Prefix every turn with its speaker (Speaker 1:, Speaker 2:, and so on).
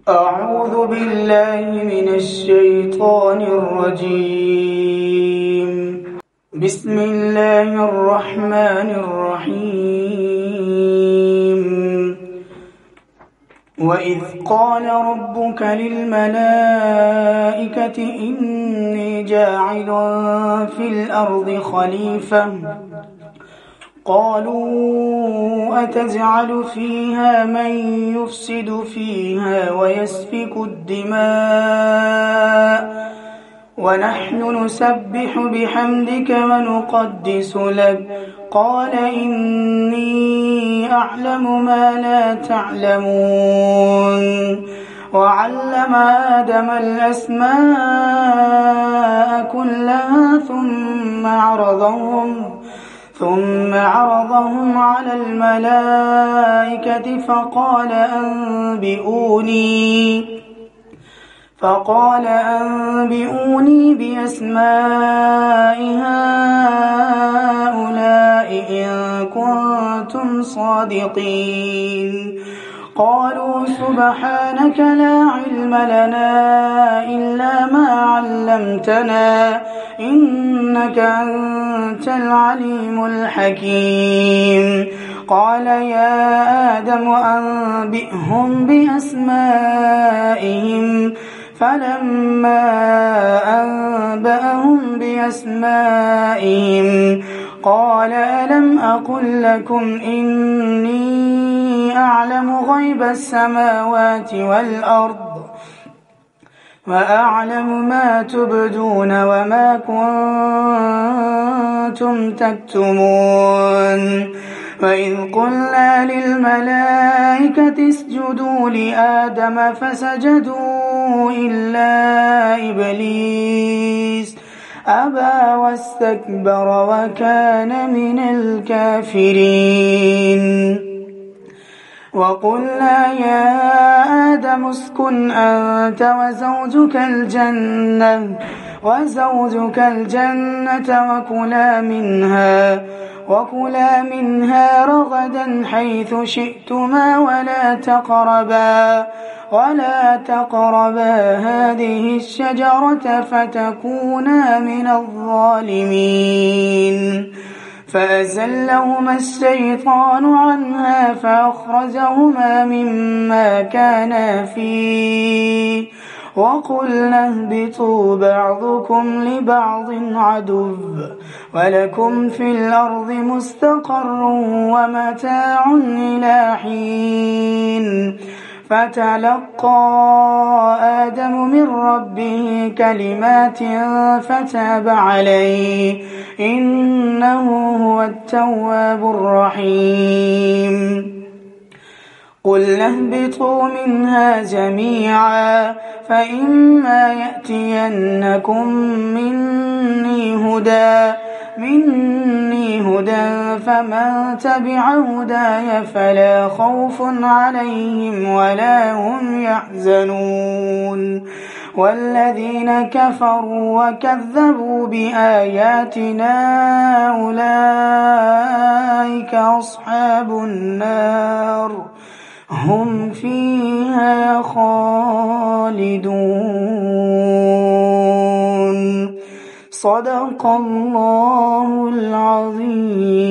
Speaker 1: أعوذ بالله من الشيطان الرجيم. بسم الله الرحمن الرحيم. وإذ قال ربك للملائكة إني جاعل في الأرض خليفة قالوا أتجعل فيها من يفسد فيها ويسفك الدماء ونحن نسبح بحمدك ونقدس لك قال إني أعلم ما لا تعلمون. وعلم آدم الأسماء كلها ثم عرضهم على الملائكة فقال أنبئوني بأسماء هؤلاء إن كنتم صادقين. قالوا سبحانك لا علم لنا إلا ما علمتنا إنك أنت العليم الحكيم. قال يا آدم أنبئهم بأسمائهم فلما أنبأهم بأسمائهم قال ألم أقل لكم إني أعلم غيب السماوات والأرض وأعلم ما تبدون وما كنتم تكتمون. وإذ قلنا للملائكة اسجدوا لآدم فسجدوا إلا إبليس أبى واستكبر وكان من الكافرين. وقلنا يا آدم اسكن أنت وزوجك الجنة وكلا منها رغدا حيث شئتما ولا تقربا هذه الشجرة فتكونا من الظالمين. فأزلهما الشيطان عنها فأخرجهما مما كانا فيه وقلنا اهبطوا بعضكم لبعض عدو ولكم في الأرض مستقر ومتاع إلى حين. فتلقى آدم من ربه كلمات فتاب عليه إنه هو التواب الرحيم. قلنا اهبطوا منها جميعا فإما يأتينكم مني هدى فمن تبع هداي فلا خوف عليهم ولا هم يحزنون. والذين كفروا وكذبوا بآياتنا أولئك أصحاب النار هم فيها خالدون. صدق الله العظيم.